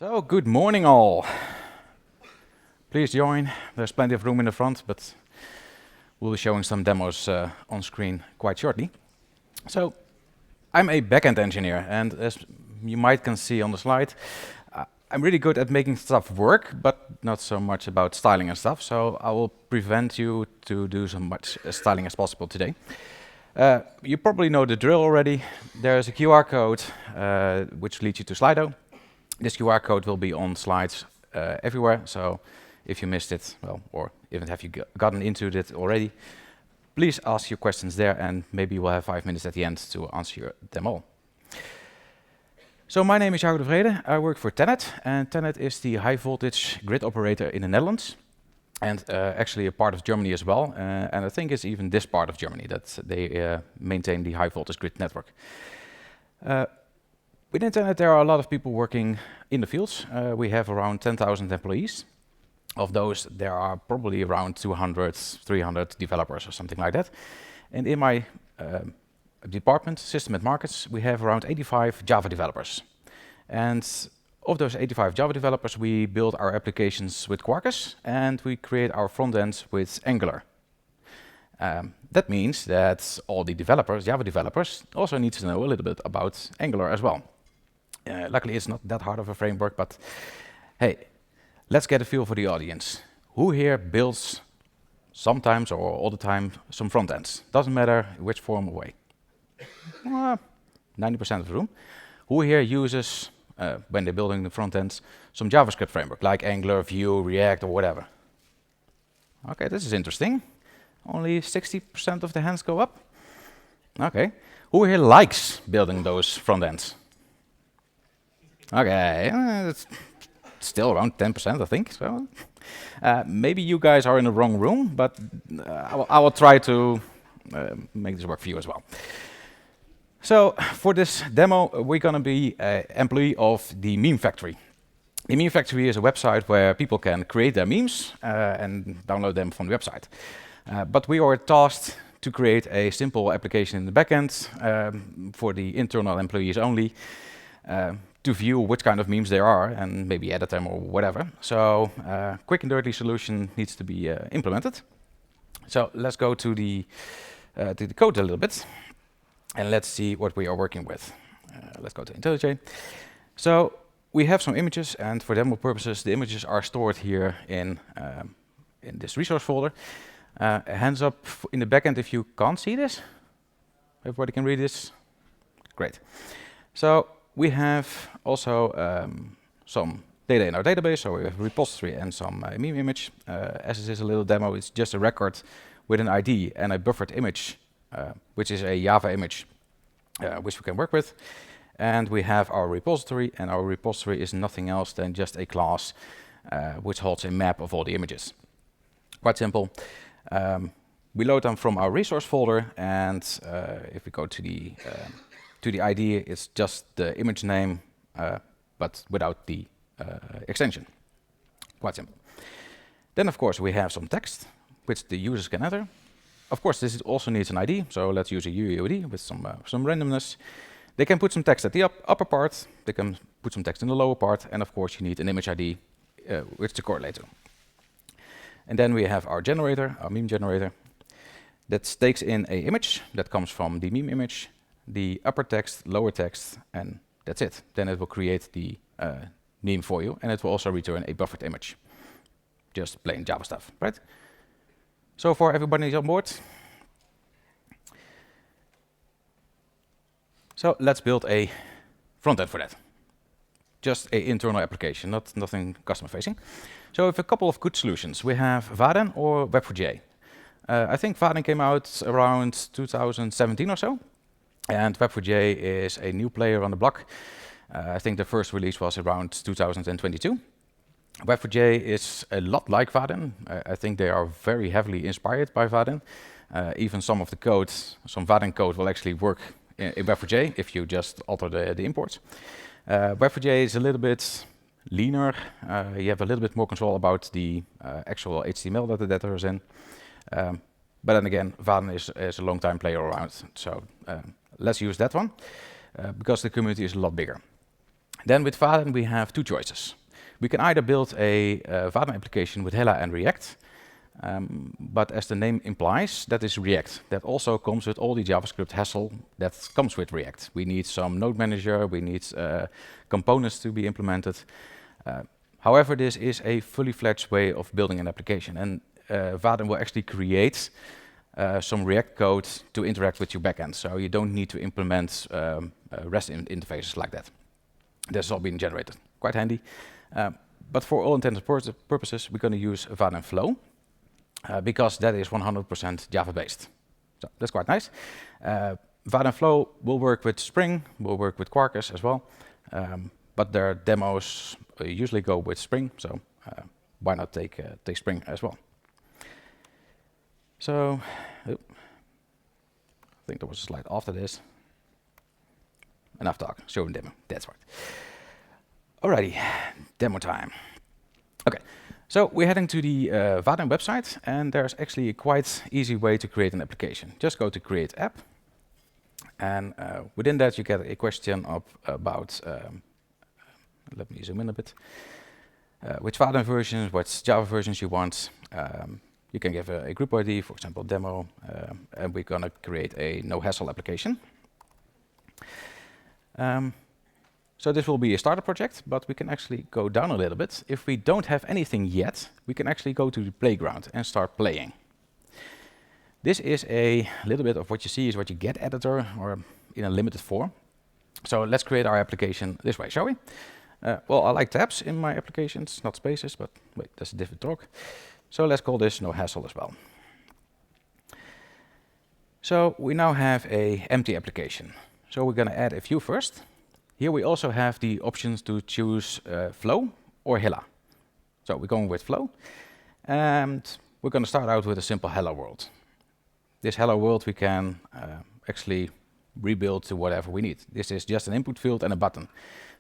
So, good morning all. Please join. There's plenty of room in the front, but we'll be showing some demos on screen quite shortly. So, I'm a backend engineer, and as you might can see on the slide, I'm really good at making stuff work, but not so much about styling and stuff, so I will prevent you to do so much styling as possible today. You probably know the drill already. There's a QR code which leads you to Slido. This QR code will be on slides everywhere, so if you missed it, well, or even have you gotten into it already, please ask your questions there, and maybe we'll have 5 minutes at the end to answer them all. So my name is Jago de Vreede. I work for Tennet, and Tennet is the high voltage grid operator in the Netherlands, and actually a part of Germany as well, and I think it's even this part of Germany that they maintain the high voltage grid network. Within Tennet, there are a lot of people working in the fields. We have around 10,000 employees. Of those, there are probably around 200, 300 developers or something like that. And in my department, System and Markets, we have around 85 Java developers. And of those 85 Java developers, we build our applications with Quarkus, and we create our front ends with Angular. That means that all the developers, Java developers, also need to know a little bit about Angular as well. Luckily, it's not that hard of a framework, but hey, let's get a feel for the audience. Who here builds sometimes or all the time some front ends? Doesn't matter which form or way. 90% of the room. Who here uses, when they're building the front ends, some JavaScript framework like Angular, Vue, React, or whatever? Okay, this is interesting. Only 60% of the hands go up. Okay. Who here likes building those front ends? Okay, it's still around 10%, I think. So maybe you guys are in the wrong room, but I will try to make this work for you as well. So for this demo, we're going to be an employee of the Meme Factory. The Meme Factory is a website where people can create their memes and download them from the website. But we are tasked to create a simple application in the backend for the internal employees only, to view which kind of memes there are and maybe edit them or whatever. So quick and dirty solution needs to be implemented. So let's go to the code a little bit, and let's see what we are working with. Let's go to IntelliJ. So we have some images, and for demo purposes, the images are stored here in this resource folder. Hands up in the backend if you can't see this. Everybody can read this? Great. So we have also some data in our database, so we have a repository and some meme image. As this is a little demo, it's just a record with an ID and a buffered image, which is a Java image, which we can work with. And we have our repository, and our repository is nothing else than just a class which holds a map of all the images. Quite simple. We load them from our resource folder, and if we go to the ID, it's just the image name, but without the extension. Quite simple. Then, of course, we have some text, which the users can enter. Of course, this also needs an ID, so let's use a UUID with some randomness. They can put some text at the upper part, they can put some text in the lower part, and of course you need an image ID, which to correlate to. And then we have our generator, our meme generator, that takes in an image that comes from the meme image, the upper text, lower text, and that's it. Then it will create the meme for you, and it will also return a buffered image. Just plain Java stuff, right? So far, everybody on board? So let's build a front end for that. Just an internal application, nothing customer facing. So we have a couple of good solutions. We have Vaadin or Web4j. I think Vaadin came out around 2017 or so. And Web4j is a new player on the block. I think the first release was around 2022. Web4j is a lot like Vaadin. I think they are very heavily inspired by Vaadin. Even some of the code, some Vaadin code will actually work in Web4j if you just alter the imports. Web4j is a little bit leaner. You have a little bit more control about the actual HTML that the data is in. But then again, Vaadin is a long time player around. So let's use that one because the community is a lot bigger. Then with Vaadin we have two choices. We can either build a Vaadin application with Hella and React, but as the name implies, that is React. That also comes with all the JavaScript hassle that comes with React. We need some node manager, we need components to be implemented. However, this is a fully fledged way of building an application, and Vaadin will actually create some React code to interact with your backend, so you don't need to implement REST interfaces like that. That's all been generated. Quite handy. But for all intents and purposes, we're going to use Vaadin Flow because that is 100% Java-based. So that's quite nice. Vaadin Flow will work with Spring, will work with Quarkus as well, but their demos usually go with Spring, so why not take Spring as well? So, I think there was a slide after this. Enough talk, show and demo, that's right. Alrighty, demo time. Okay, so we're heading to the Vaadin website, and there's actually a quite easy way to create an application. Just go to Create App, and within that you get a question up about, let me zoom in a bit, which Vaadin versions, what Java versions you want. You can give a group ID, for example, demo, and we're gonna create a no-hassle application. So this will be a starter project, but we can actually go down a little bit. If we don't have anything yet, we can actually go to the playground and start playing. This is a little bit of what you see is what you get editor, or in a limited form. So let's create our application this way, shall we? Well, I like tabs in my applications, not spaces, but wait, that's a different talk. So let's call this no hassle as well. So we now have a empty application. So we're going to add a view first. Here we also have the options to choose Flow or Hella. So we're going with Flow, and we're going to start out with a simple hello world. This hello world we can actually rebuild to whatever we need. This is just an input field and a button.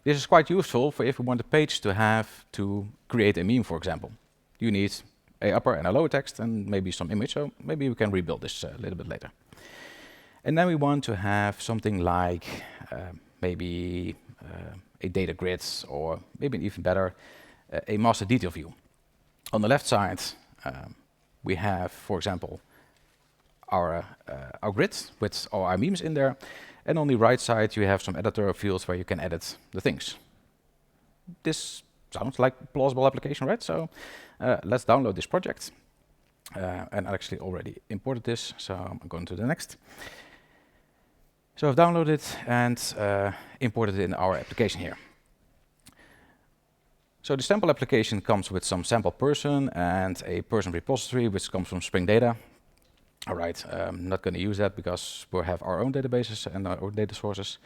This is quite useful for if we want a page to have to create a meme, for example. You need a upper and a lower text and maybe some image, so maybe we can rebuild this a little bit later. And then we want to have something like maybe a data grid, or maybe even better, a master detail view. On the left side, we have, for example, our grid with all our memes in there, and on the right side you have some editor fields where you can edit the things. This sounds like a plausible application, right? So let's download this project. And I actually already imported this, so I'm going to the next. So I've downloaded and imported it in our application here. So the sample application comes with some sample person and a person repository, which comes from Spring Data. All right, I'm not going to use that because we have our own databases and our own data sources.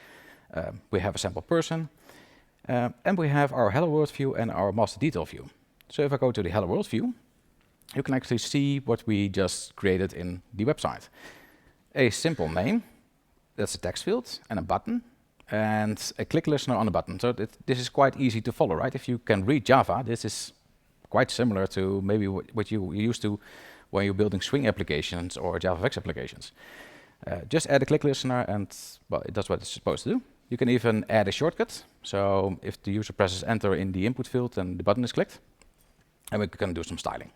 We have a sample person, and we have our Hello World view and our master detail view. So if I go to the Hello World view, you can actually see what we just created in the website. A simple name. That's a text field and a button and a click listener on the button. So this is quite easy to follow, right? If you can read Java, this is quite similar to maybe what you used to when you're building Swing applications or JavaFX applications. Just add a click listener and, well, it does what it's supposed to do. You can even add a shortcut. So if the user presses enter in the input field, then the button is clicked. And we're going to do some styling.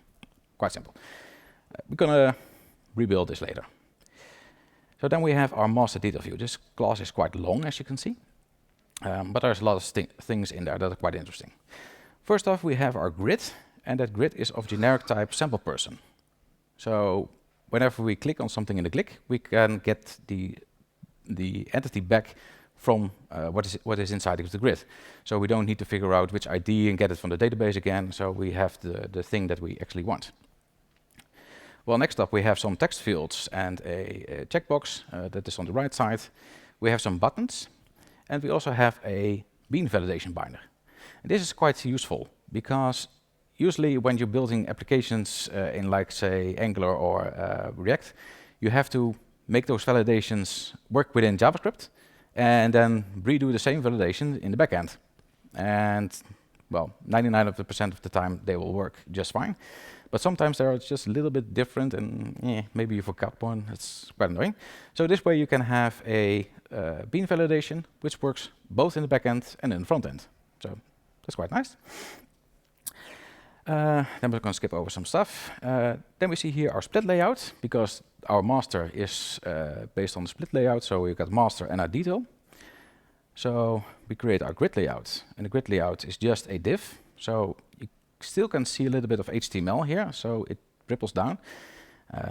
Quite simple. We're going to rebuild this later. So then we have our master detail view. This class is quite long, as you can see, but there's a lot of things in there that are quite interesting. First off, we have our grid, and that grid is of generic type sample person. So whenever we click on something in the click, we can get the entity back from what is inside of the grid. So we don't need to figure out which ID and get it from the database again. So we have the thing that we actually want. Well, next up we have some text fields and a checkbox that is on the right side. We have some buttons, and we also have a bean validation binder. And this is quite useful because usually when you're building applications in, like, say, Angular or React, you have to make those validations work within JavaScript and then redo the same validation in the backend. And, well, 99% of the time they will work just fine. But sometimes they are just a little bit different, and maybe you forgot one. It's quite annoying. So this way you can have a bean validation, which works both in the backend and in the front end. So that's quite nice. Then we're going to skip over some stuff. Then we see here our split layout, because our master is based on the split layout. So we've got master and our detail. So we create our grid layout, and the grid layout is just a div. So you still can see a little bit of HTML here, so it ripples down.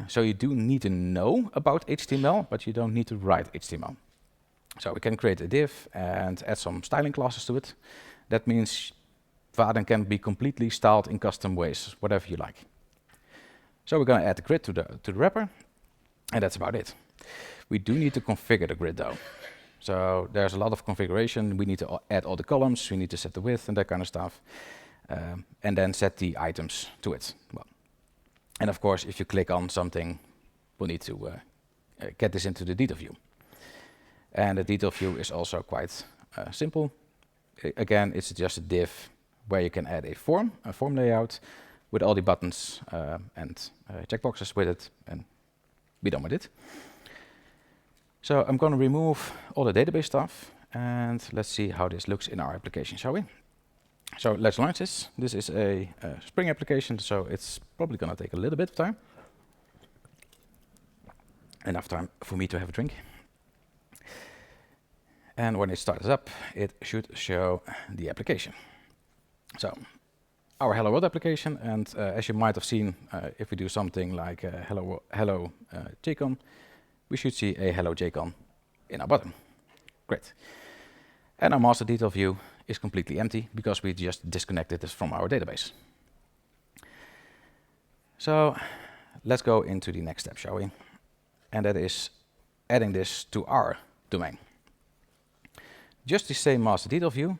So you do need to know about HTML, but you don't need to write HTML. So we can create a div and add some styling classes to it. That means Vaadin can be completely styled in custom ways, whatever you like. So we're going to add the grid to the wrapper, and that's about it. We do need to configure the grid though. So there's a lot of configuration. We need to add all the columns. We need to set the width and that kind of stuff, and then set the items to it. Well, and of course, if you click on something, we'll need to get this into the detail view. And the detail view is also quite simple. Again, it's just a div where you can add a form layout with all the buttons and checkboxes with it, and be done with it. So I'm going to remove all the database stuff, and let's see how this looks in our application, shall we? So let's launch this. This is a Spring application, so it's probably going to take a little bit of time. Enough time for me to have a drink. And when it starts up, it should show the application. So our Hello World application, and as you might have seen, if we do something like hello JCon, we should see a hello JCon in our bottom. Great. And our master detail view is completely empty because we just disconnected this from our database. So let's go into the next step, shall we? And that is adding this to our domain. Just the same master detail view.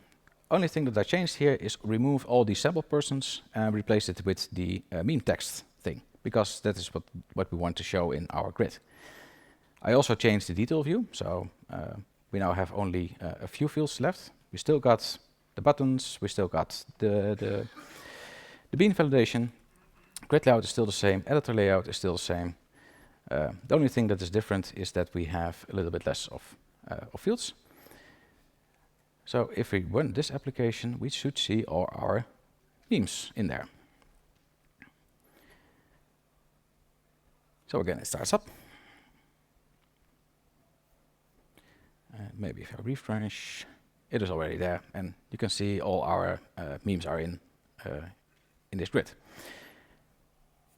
Only thing that I changed here is remove all the sample persons and replace it with the meme text thing, because that is what we want to show in our grid. I also changed the detail view, so we now have only a few fields left. We still got the buttons, we still got the bean validation. Grid layout is still the same, editor layout is still the same. The only thing that is different is that we have a little bit less of fields. So if we run this application, we should see all our memes in there. So again, it starts up. Maybe if I refresh, it is already there, and you can see all our memes are in this grid.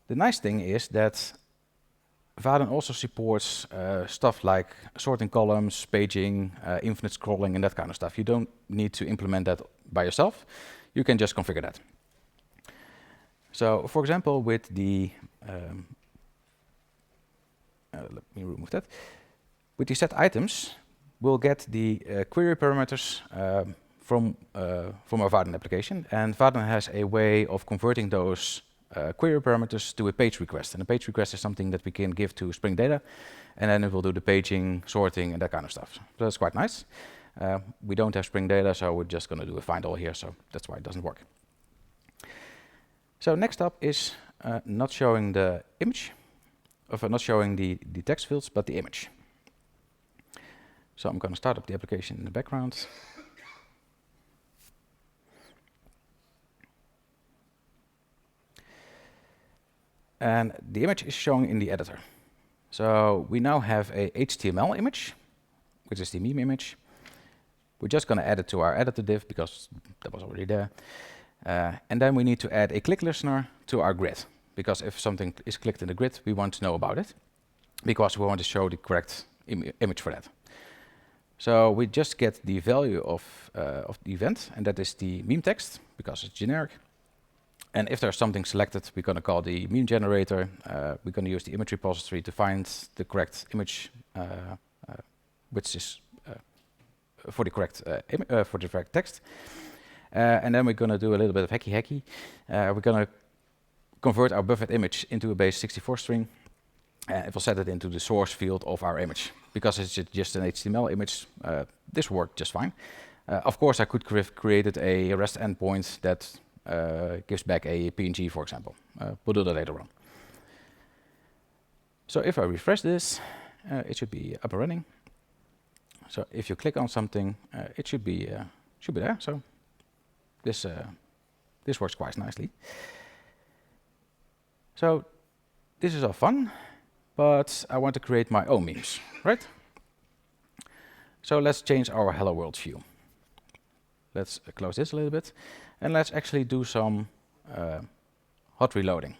The nice thing is that Vaadin also supports stuff like sorting columns, paging, infinite scrolling, and that kind of stuff. You don't need to implement that by yourself. You can just configure that. So, for example, with the let me remove that. With the set items, we'll get the query parameters from our Vaadin application, and Vaadin has a way of converting those query parameters to a page request. And a page request is something that we can give to Spring Data, and then it will do the paging, sorting, and that kind of stuff. So that's quite nice. We don't have Spring Data, so we're just going to do a find all here, so that's why it doesn't work. So next up is not showing the image, not showing the text fields, but the image. So I'm going to start up the application in the background. And the image is shown in the editor. So we now have a HTML image, which is the meme image. We're just going to add it to our editor div because that was already there. And then we need to add a click listener to our grid, because if something is clicked in the grid, we want to know about it, because we want to show the correct image for that. So we just get the value of the event, and that is the meme text, because it's generic. And if there's something selected, we're going to call the meme generator. We're going to use the image repository to find the correct image, which is for the correct text. And then we're going to do a little bit of hacky. We're going to convert our buffered image into a base 64 string. It will set it into the source field of our image. Because it's just an HTML image, this worked just fine. Of course, I could have created a REST endpoint that gives back a PNG, for example. We'll do that later on. So if I refresh this, it should be up and running. So if you click on something, it should be there. So this works quite nicely. So this is all fun, but I want to create my own memes, right? So let's change our hello world view. Let's close this a little bit, and let's actually do some hot reloading.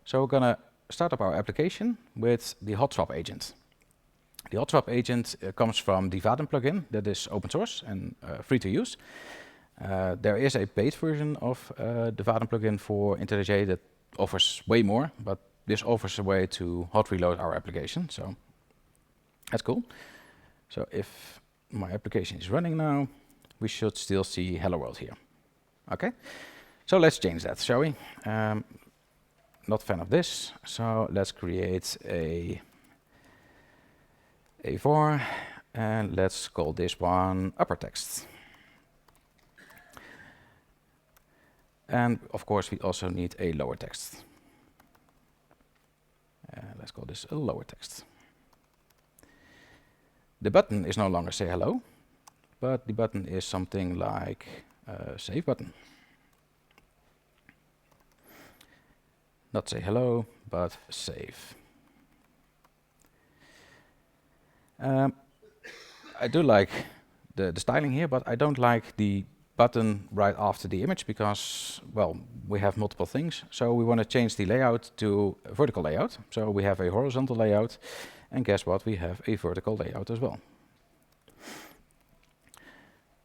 So we're gonna start up our application with the hot swap agent. The hot swap agent comes from the Vaadin plugin that is open source and free to use. There is a paid version of the Vaadin plugin for IntelliJ that offers way more, but this offers a way to hot reload our application, so that's cool. So if my application is running now, we should still see hello world here. Okay, so let's change that, shall we? Not a fan of this, so let's create a var, and let's call this one upper text. And of course, we also need a lower text. Let's call this a lower text. The button is no longer say hello, but the button is something like save button. Not say hello, but save. I do like the styling here, but I don't like the button right after the image because, well, we have multiple things. So we want to change the layout to a vertical layout. So we have a horizontal layout, and guess what? We have a vertical layout as well.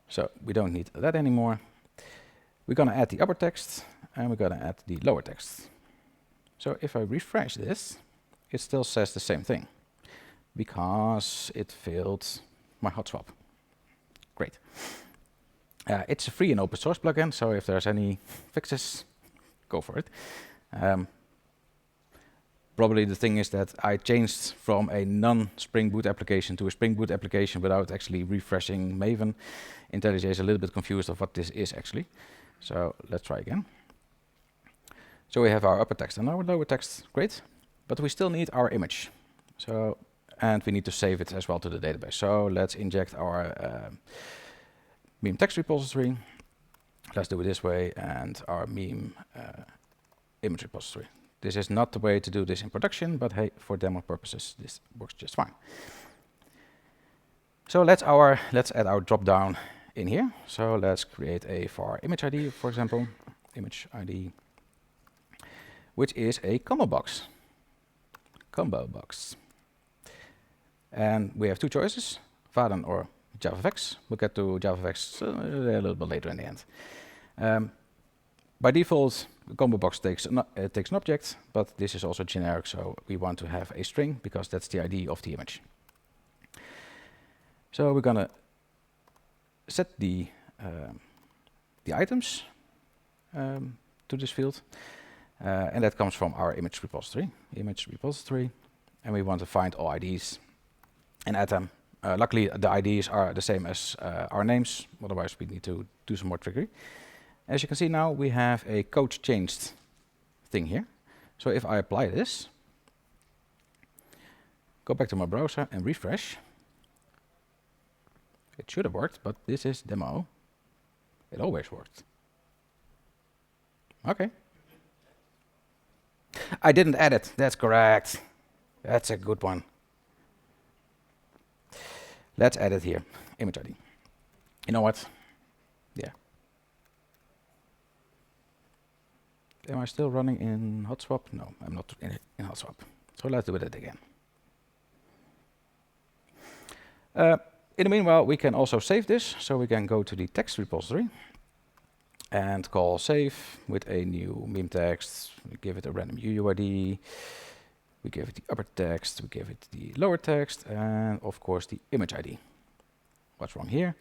So we don't need that anymore. We're going to add the upper text, and we're going to add the lower text. So if I refresh this, it still says the same thing because it failed my hot swap. Great. It's a free and open source plugin, so if there's any fixes, go for it. Probably the thing is that I changed from a non-Spring Boot application to a Spring Boot application without actually refreshing Maven. IntelliJ is a little bit confused of what this is actually. So let's try again. So we have our upper text and our lower text, great. But we still need our image. So, and we need to save it as well to the database. So let's inject our meme text repository. Let's do it this way, and our meme image repository. This is not the way to do this in production, but hey, for demo purposes, this works just fine. So let's add our drop-down in here. So let's create a var image ID, for example, image ID, which is a combo box. And we have two choices, Vaadin or JavaFX. We'll get to JavaFX a little bit later in the end. By default, the combo box takes an object, but this is also generic, so we want to have a string because that's the ID of the image. So we're gonna set the items to this field, and that comes from our image repository, and we want to find all IDs and add them. Luckily, the IDs are the same as our names, otherwise we need to do some more trickery. As you can see now, we have a code changed thing here. So if I apply this, go back to my browser and refresh, it should have worked, but this is demo. It always worked. Okay. I didn't add it, that's correct. That's a good one. Let's add it here, image ID. You know what? Yeah. Am I still running in hot swap? No, I'm not in hot swap. So let's do it again. In the meanwhile, we can also save this. So we can go to the text repository and call save with a new meme text. We give it a random UUID. We give it the upper text, we give it the lower text, and of course the image ID. What's wrong here?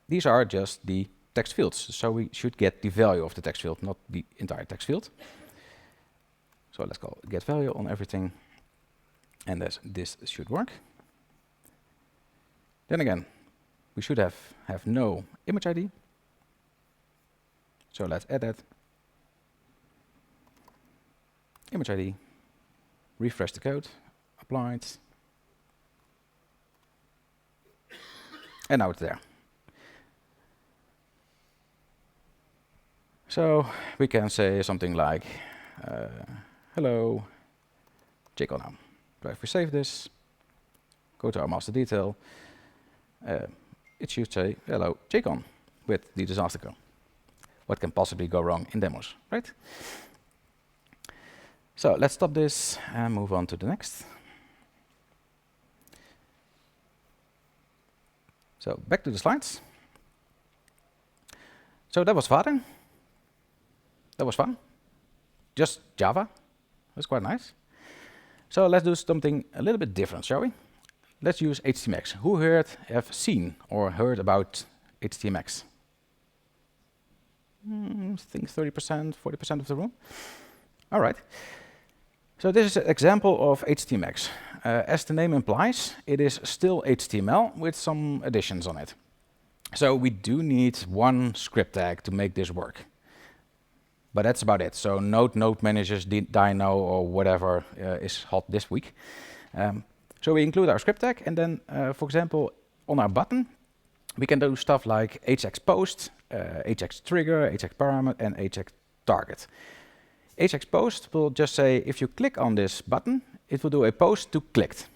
These are just the text fields, so we should get the value of the text field, not the entire text field. So let's call get value on everything, and this should work. Then again, we should have no image ID. So let's add that. Image ID. Refresh the code, applied, and now it's there. So we can say something like, hello, Jago now. So if we save this, go to our master detail, it should say, hello, Jago, with the disaster code. What can possibly go wrong in demos, right? So let's stop this and move on to the next. So back to the slides. So that was Vaadin. That was fun. Just Java. That's quite nice. So let's do something a little bit different, shall we? Let's use HTMX. Who here have seen or heard about HTMX? I think 30%, 40% of the room. All right. So this is an example of HTMX. As the name implies, it is still HTML with some additions on it. So we do need one script tag to make this work. But that's about it. So node managers, Dino, or whatever is hot this week. So we include our script tag, and then, for example, on our button, we can do stuff like hxPost, hxTrigger, hxParameter, and hxTarget. hxPost will just say, if you click on this button, it will do a post to clicked.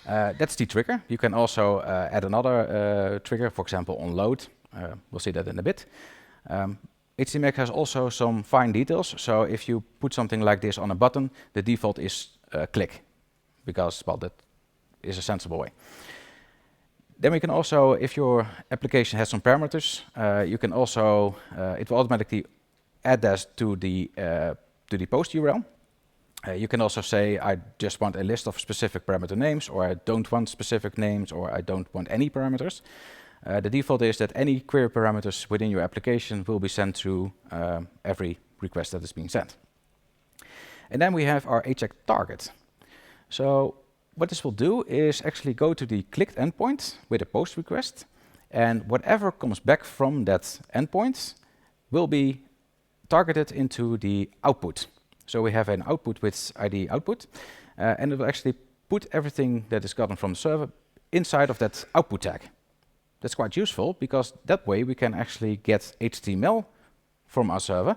That's the trigger. You can also add another trigger, for example, on load. We'll see that in a bit. HTMX has also some fine details. So if you put something like this on a button, the default is click, because, well, that is a sensible way. Then we can also, if your application has some parameters, you can also, it will automatically add that to the post URL. You can also say, I just want a list of specific parameter names, or I don't want specific names, or I don't want any parameters. The default is that any query parameters within your application will be sent through every request that is being sent. And then we have our hxTarget. So what this will do is actually go to the clicked endpoint with a post request, and whatever comes back from that endpoint will be targeted into the output. So we have an output with ID output, and it will actually put everything that is gotten from the server inside of that output tag. That's quite useful, because that way we can actually get HTML from our server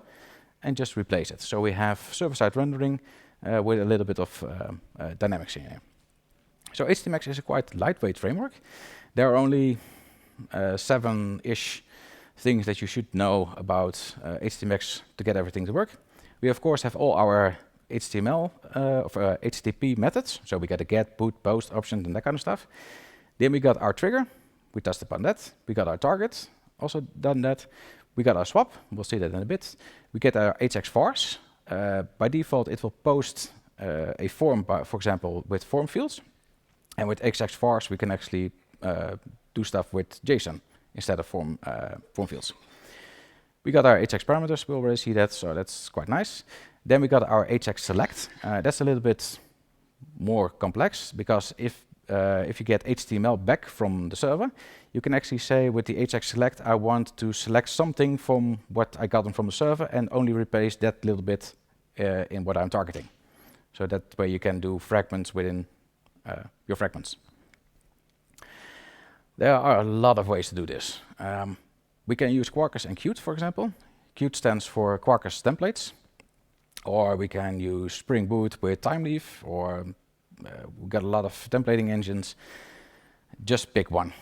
and just replace it. So we have server-side rendering with a little bit of dynamics in here. So HTMX is a quite lightweight framework. There are only 7-ish things that you should know about HTMX to get everything to work. We of course have all our HTML HTTP methods. So we got a get, put, post option, and that kind of stuff. Then we got our trigger. We touched upon that. We got our target, also done that. We got our swap. We'll see that in a bit. We get our hxVars. By default, it will post a form, for example, with form fields. And with hxVars, we can actually do stuff with JSON instead of form fields. We got our hxParameters. We already see that, so that's quite nice. Then we got our hxSelect. That's a little bit more complex, because if you get HTML back from the server, you can actually say with the hxSelect, I want to select something from what I got from the server and only replace that little bit in what I'm targeting. So that way you can do fragments within your fragments. There are a lot of ways to do this. We can use Quarkus and Qt, for example. Qt stands for Quarkus templates. Or we can use Spring Boot with Timeleaf, or we've got a lot of templating engines. Just pick one.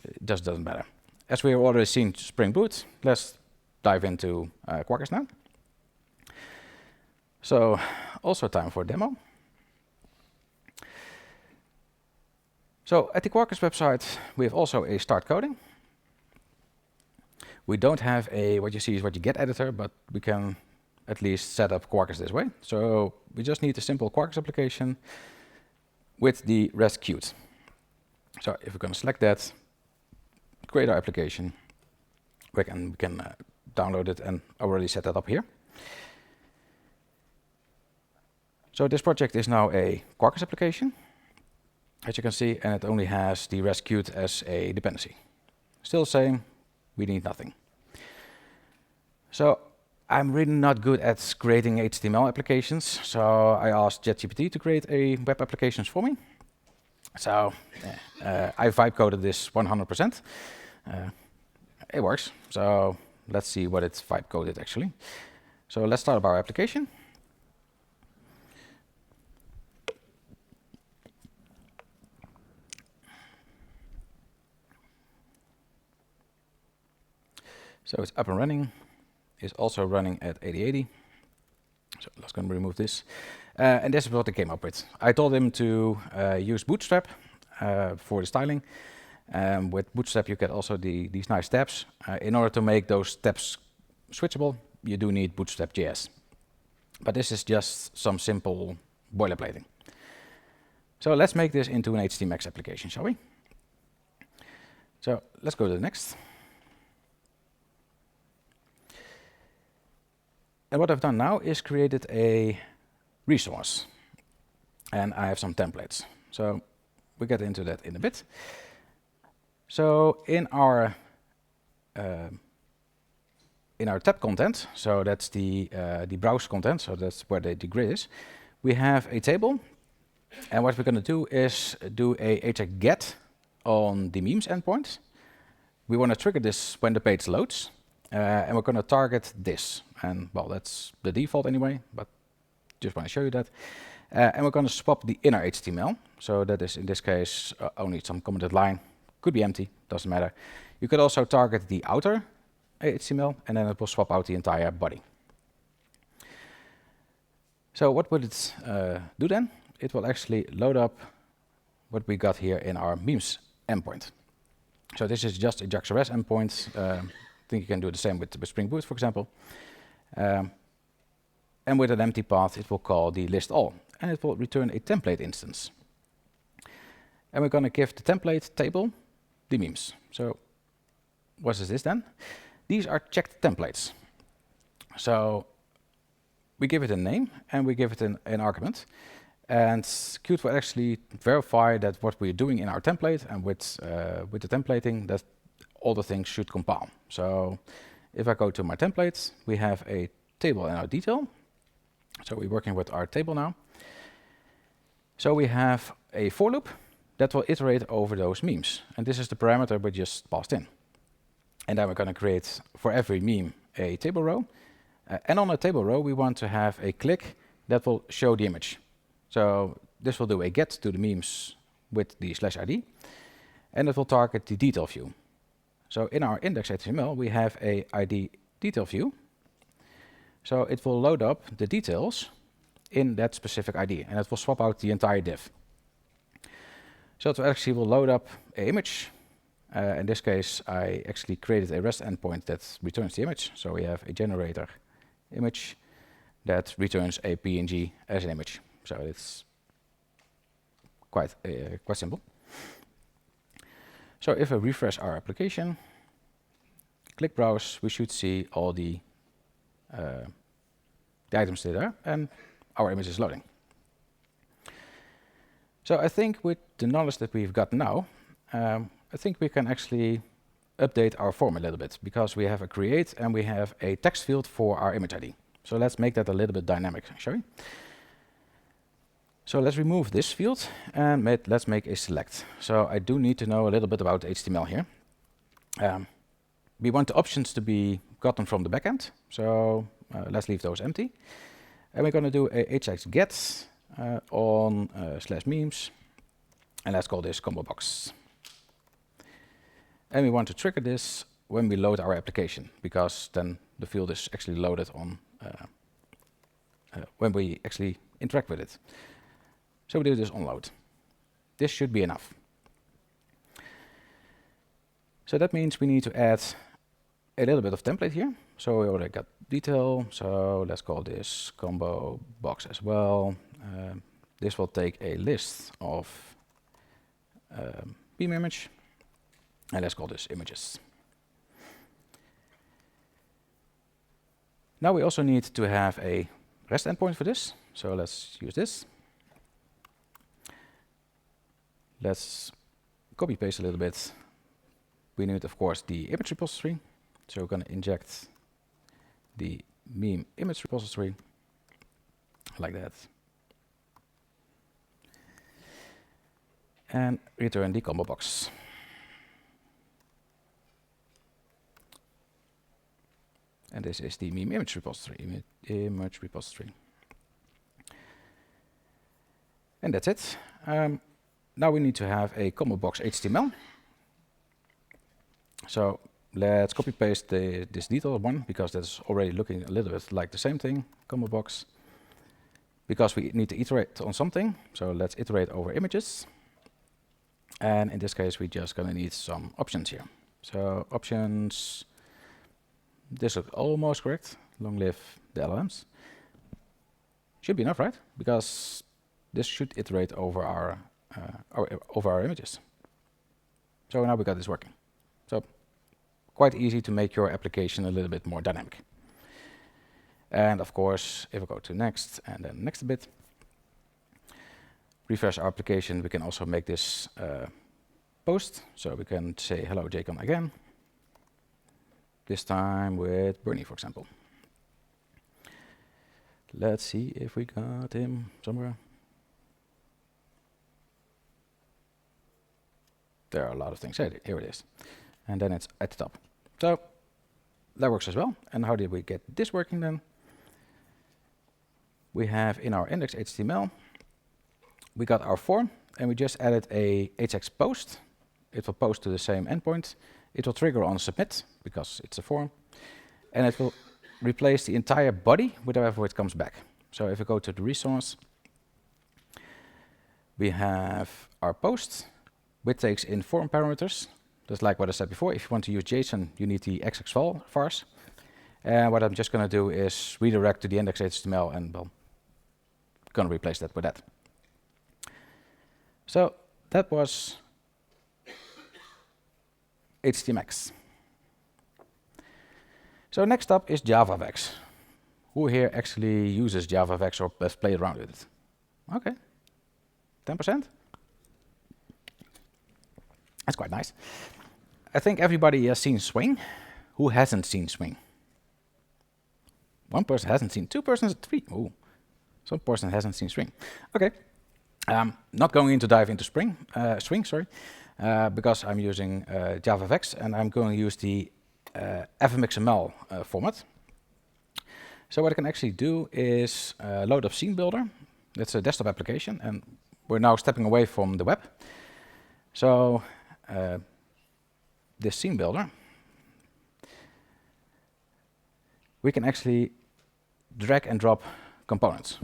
It just doesn't matter. As we have already seen Spring Boot, let's dive into Quarkus now. So, also time for a demo. So, at the Quarkus website, we have also a start coding. We don't have a what you see is what you get editor, but we can at least set up Quarkus this way. So, we just need a simple Quarkus application with the REST Qt. So if we're going to select that, create our application, we can download it, and already set that up here. So this project is now a Quarkus application, as you can see, and it only has the REST Qt as a dependency. Still the same, we need nothing. So I'm really not good at creating HTML applications, so I asked ChatGPT to create a web applications for me. So I vibe coded this 100%. It works, so let's see what it's vibe coded actually. So let's start up our application. So it's up and running. It's also running at 8080. So let's go and remove this. And this is what they came up with. I told them to use Bootstrap for the styling. With Bootstrap you get also these nice tabs. In order to make those tabs switchable, you do need Bootstrap.js. But this is just some simple boilerplating. So let's make this into an HTMX application, shall we? So let's go to the next. And what I've done now is created a resource. And I have some templates. So we'll get into that in a bit. So in our tab content, so that's the browse content, so that's where the grid is, we have a table. And what we're going to do is do a HTMX on the memes endpoint. We want to trigger this when the page loads. And we're going to target this. And well, that's the default anyway, but just want to show you that. And we're going to swap the inner HTML. So that is, in this case, only some commented line. Could be empty, doesn't matter. You could also target the outer HTML, and then it will swap out the entire body. So what would it do then? It will actually load up what we got here in our memes endpoint. So this is just a JavaScript endpoint. I think you can do the same with Spring Boot, for example. And with an empty path, it will call the list all, and it will return a template instance. And we're going to give the template table the memes. So what is this then? These are checked templates. So we give it a name, and we give it an argument. And Qt will actually verify that what we're doing in our template and with the templating, that all the things should compile. So if I go to my templates, we have a table in our detail. So we're working with our table now. So we have a for loop that will iterate over those memes. And this is the parameter we just passed in. And then we're going to create for every meme a table row. And on a table row, we want to have a click that will show the image. So this will do a get to the memes with the /id, and it will target the detail view. So in our index.html, we have a ID detail view. So it will load up the details in that specific ID, and it will swap out the entire div. So it actually will load up an image. In this case, I actually created a REST endpoint that returns the image. So we have a generator image that returns a PNG as an image. So it's quite simple. So if I refresh our application, click browse, we should see all the items there, and our image is loading. So I think with the knowledge that we've got now, I think we can actually update our form a little bit, because we have a create and we have a text field for our image ID. So let's make that a little bit dynamic, shall we? So let's remove this field and let's make a select. So I do need to know a little bit about HTML here. We want the options to be gotten from the backend. So let's leave those empty. And we're going to do a hx-get on /memes. And let's call this combo box. And we want to trigger this when we load our application, because then the field is actually loaded on when we actually interact with it. So we do this on load. This should be enough. So that means we need to add a little bit of template here. So we already got detail. So let's call this combo box as well. This will take a list of beam image. And let's call this images. Now we also need to have a REST endpoint for this. So let's use this. Let's copy paste a little bit. We need, of course, the image repository. So we're going to inject the meme image repository like that. And return the combo box. And this is the meme image repository. Image repository. And that's it. Now we need to have a combo box HTML. So let's copy paste this detailed one, because that's already looking a little bit like the same thing, combo box. Because we need to iterate on something, so let's iterate over images. And in this case, we're just gonna need some options here. So options, this looks almost correct. Long live the LLMs. Should be enough, right? Because this should iterate over our images. So now we got this working. So quite easy to make your application a little bit more dynamic. And of course, if we go to next and then next a bit, refresh our application, we can also make this post. So we can say hello JCon again, this time with Bernie, for example. Let's see if we got him somewhere. There are a lot of things. Here it is. And then it's at the top. So that works as well. And how did we get this working then? We have in our index HTML, we got our form, and we just added a hx post. It will post to the same endpoint. It will trigger on submit, because it's a form. And it will replace the entire body whenever it comes back. So if we go to the resource, we have our post, which takes in form parameters. Just like what I said before, if you want to use JSON, you need the xx vars. And what I'm just going to do is redirect to the index HTML, and well, going to replace that with that. So that was HTMX. So next up is JavaFX. Who here actually uses JavaFX or has played around with it? Okay, 10%? That's quite nice. I think everybody has seen Swing. Who hasn't seen Swing? One person hasn't seen, 2 persons, 3. Ooh, some person hasn't seen Swing. Okay, not going to dive into Swing, because I'm using JavaFX, and I'm going to use the FMXML format. So what I can actually do is load up Scene Builder. That's a desktop application, and we're now stepping away from the web. So this Scene Builder, we can actually drag and drop components.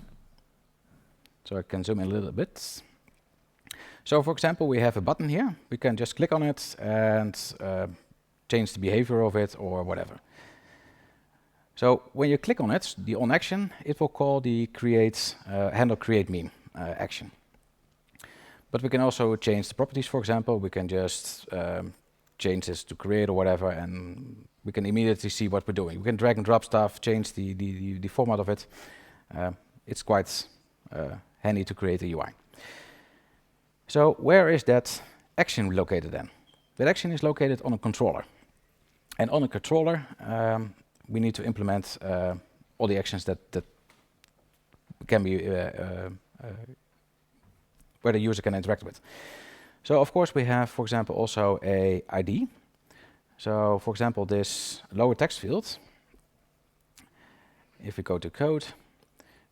So I can zoom in a little bit. So for example, we have a button here. We can just click on it and change the behavior of it or whatever. So when you click on it, the on action, it will call the handle create meme action. But we can also change the properties, for example. We can just change this to create or whatever, and we can immediately see what we're doing. We can drag and drop stuff, change the format of it. It's quite handy to create a UI. So where is that action located then? That action is located on a controller. And on a controller, we need to implement all the actions that can be where the user can interact with. So of course we have, for example, also a ID. So for example, this lower text field, if we go to code,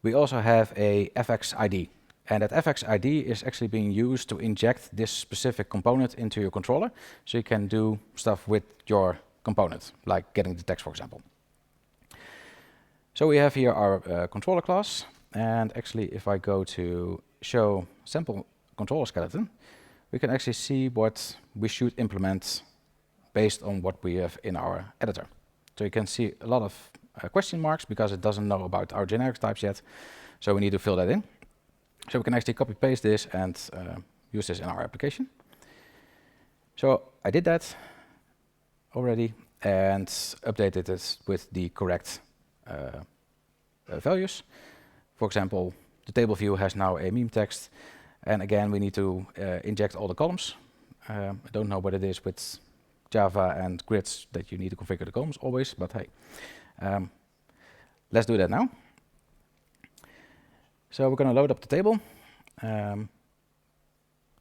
we also have a FX ID. And that FX ID is actually being used to inject this specific component into your controller, so you can do stuff with your component, like getting the text, for example. So we have here our controller class, and actually if I go to show sample controller skeleton, we can actually see what we should implement based on what we have in our editor. So you can see a lot of question marks because it doesn't know about our generic types yet, so we need to fill that in. So we can actually copy paste this and use this in our application. So I did that already and updated it with the correct values. For example, the table view has now a meme text, and again we need to inject all the columns. I don't know what it is with Java and grids that you need to configure the columns always, but hey, let's do that now. So we're going to load up the table. The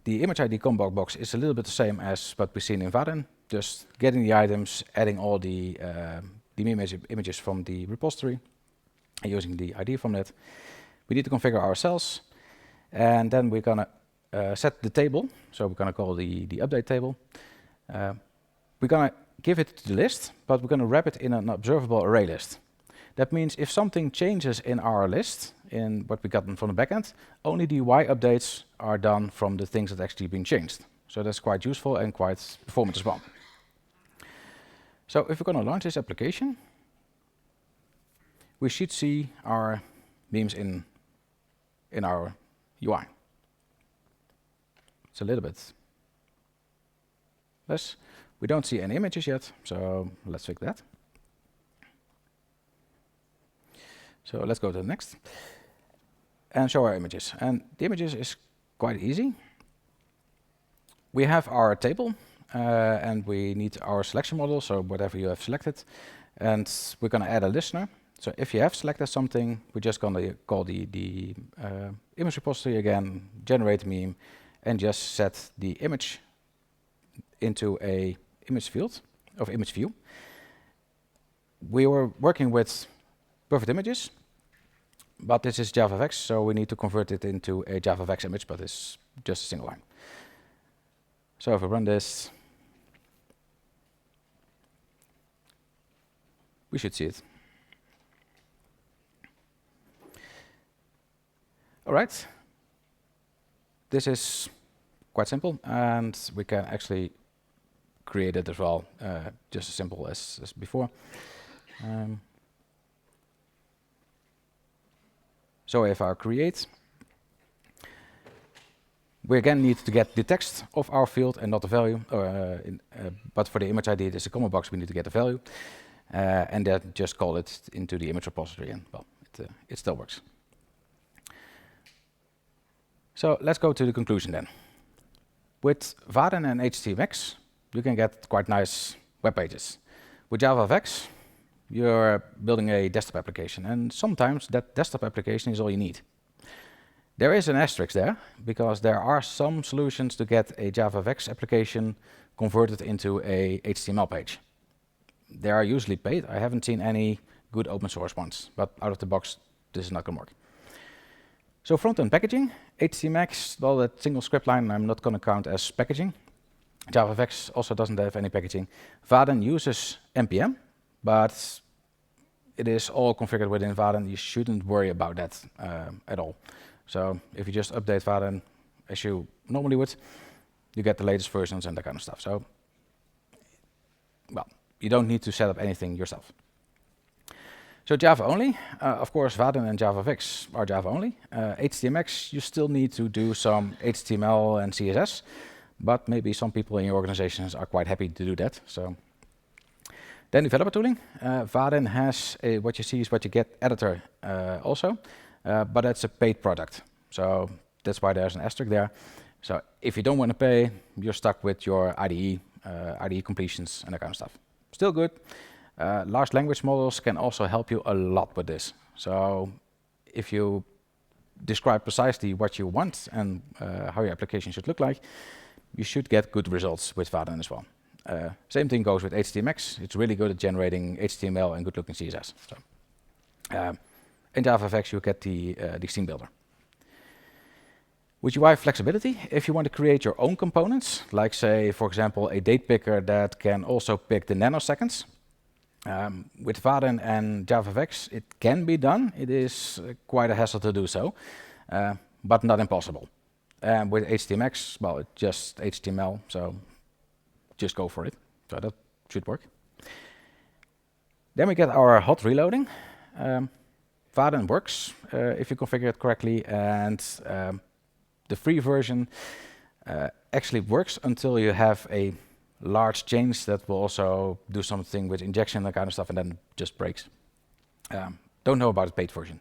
image ID combo box is a little bit the same as what we've seen in Vaadin, just getting the items, adding all the the meme images from the repository using the ID from it. We need to configure ourselves, and then we're gonna set the table. So we're gonna call the update table. We're gonna give it to the list, but we're gonna wrap it in an observable array list. That means if something changes in our list, in what we got from the backend, only the UI updates are done from the things that actually been changed. So that's quite useful and quite performant as well. So if we're going to launch this application, we should see our memes in our UI. It's a little bit less. We don't see any images yet, so let's fix that. So let's go to the next and show our images. And the images is quite easy. We have our table, and we need our selection model, so whatever you have selected. And we're going to add a listener. So if you have selected something, we're just going to call the image repository again, generate meme, and just set the image into a image field of image view. We were working with perfect images, but this is JavaFX, so we need to convert it into a JavaFX image, but it's just a single line. So if we run this, we should see it. All right. This is quite simple, and we can actually create it as well, just as simple as before. So if I create, we again need to get the text of our field and not the value, but for the image ID, there's a comma box, we need to get the value, and then just call it into the image repository, and well, it still works. So let's go to the conclusion then. With Vaadin and HTMX, you can get quite nice web pages. With JavaFX, you're building a desktop application, and sometimes that desktop application is all you need. There is an asterisk there, because there are some solutions to get a JavaFX application converted into a HTML page. They are usually paid. I haven't seen any good open source ones, but out of the box, this is not going to work. So front-end packaging, HTMX, well, that single script line I'm not going to count as packaging. JavaFX also doesn't have any packaging. Vaadin uses NPM, but it is all configured within Vaadin. You shouldn't worry about that at all. So if you just update Vaadin as you normally would, you get the latest versions and that kind of stuff. So, well, you don't need to set up anything yourself. So Java only, of course, Vaadin and JavaFX are Java only. HTMX, you still need to do some HTML and CSS, but maybe some people in your organizations are quite happy to do that. So then developer tooling, Vaadin has a what you see is what you get editor also, but that's a paid product. So that's why there's an asterisk there. So if you don't want to pay, you're stuck with your IDE completions and that kind of stuff. Still good. Large language models can also help you a lot with this. So if you describe precisely what you want and how your application should look like, you should get good results with Vaadin as well. Same thing goes with HTMX. It's really good at generating HTML and good-looking CSS. So, in JavaFX, you get the scene builder. With UI flexibility, if you want to create your own components, like say, for example, a date picker that can also pick the nanoseconds, with Vaadin and JavaFX, it can be done. It is quite a hassle to do so, but not impossible. And with HTMX, well, it's just HTML, so just go for it. So that should work. Then we get our hot reloading. Vaadin works if you configure it correctly, and the free version actually works until you have a large change that will also do something with injection, that kind of stuff, and then just breaks. Don't know about the paid version.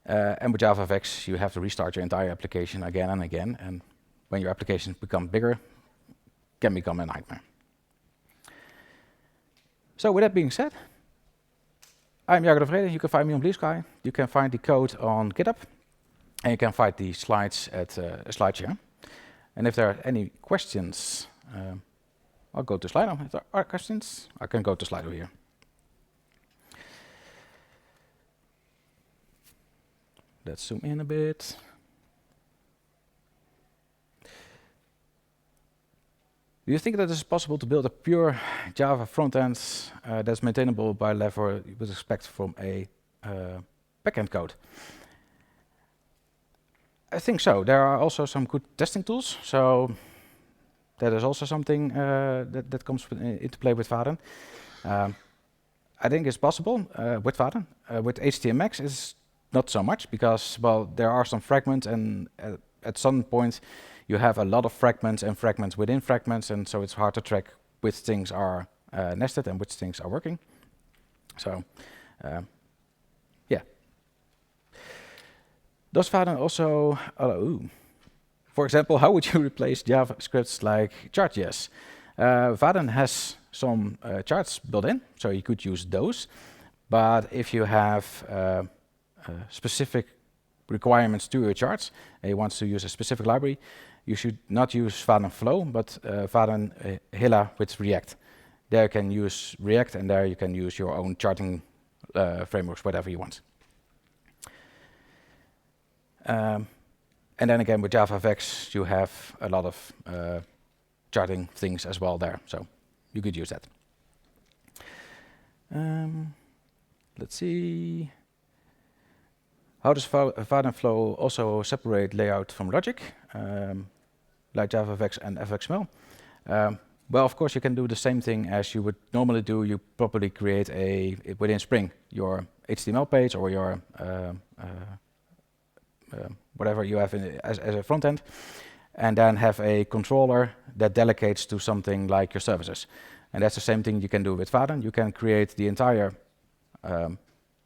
And with JavaFX, you have to restart your entire application again and again, and when your applications become bigger, can become a nightmare. So with that being said, I'm Jago de Vreede. You can find me on Blue Sky. You can find the code on GitHub, and you can find the slides at SlideShare. And if there are any questions, I'll go to Slido. If there are questions, I can go to Slido here. Let's zoom in a bit. Do you think that it is possible to build a pure Java frontend that's maintainable by level with respect from a backend code? I think so. There are also some good testing tools, so that is also something that comes into play with Vaadin. I think it's possible with Vaadin. With HTMX, it's not so much because, well, there are some fragments, and at some point you have a lot of fragments and fragments within fragments, and so it's hard to track which things are nested and which things are working. So, yeah. Does Vaadin also, for example, how would you replace JavaScripts like chart.js? Vaadin has some charts built in, so you could use those. But if you have specific requirements to your charts and you want to use a specific library, you should not use Vaadin Flow, but Vaadin Hilla with React. There you can use React, and there you can use your own charting frameworks, whatever you want. And then again, with JavaFX, you have a lot of charting things as well there, so you could use that. Let's see. How does Vaadin Flow also separate layout from logic, like JavaFX and FXML? Well, of course, you can do the same thing as you would normally do. You probably create within Spring your HTML page or your whatever you have as a front end, and then have a controller that delegates to something like your services. And that's the same thing you can do with Vaadin. You can create the entire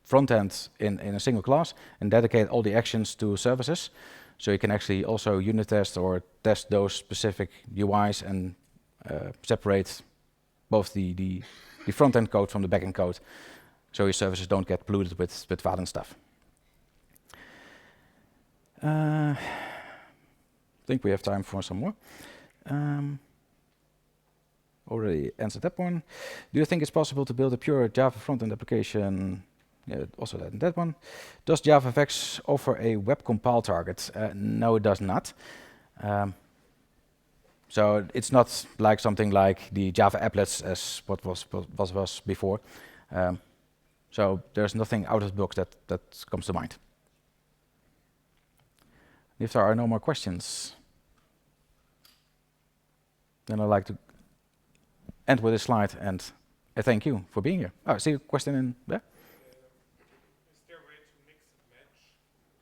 front end in a single class and dedicate all the actions to services. So you can actually also unit test or test those specific UIs and separate both the front end code from the back end code, so your services don't get polluted with Vaadin stuff. I think we have time for some more. Already answered that one. Do you think it's possible to build a pure Java front-end application? Yeah, also that one. Does JavaFX offer a web compile target? No, it does not. So it's not like something like the Java applets as what was before. So there's nothing out of the box that comes to mind. If there are no more questions, then I'd like to end with a slide and a thank you for being here. Oh, I see a question in there. Is there a way to mix and match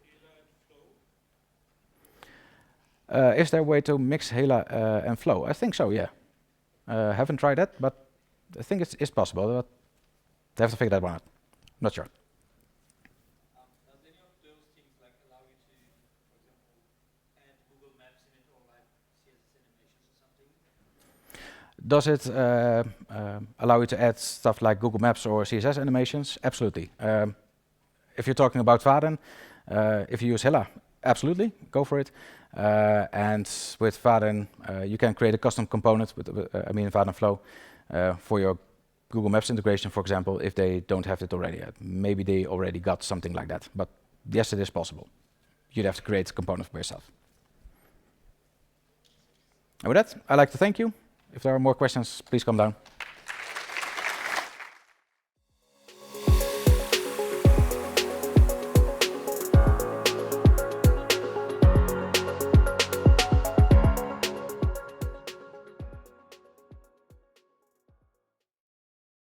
Hela and Flow? Is there a way to mix Hela and Flow? I think so, yeah. Haven't tried that, but I think it's possible. But I have to figure that one out. Not sure. Does any of those things like allow you to, for example, add Google Maps in it or like CSS animations or something? Does it allow you to add stuff like Google Maps or CSS animations? Absolutely. If you're talking about Vaadin, if you use Hela, absolutely, go for it. And with Vaadin, you can create a custom component with, Vaadin Flow for your Google Maps integration, for example, if they don't have it already. Maybe they already got something like that, but yes, it is possible. You'd have to create a component for yourself. And with that, I'd like to thank you. If there are more questions, please come down.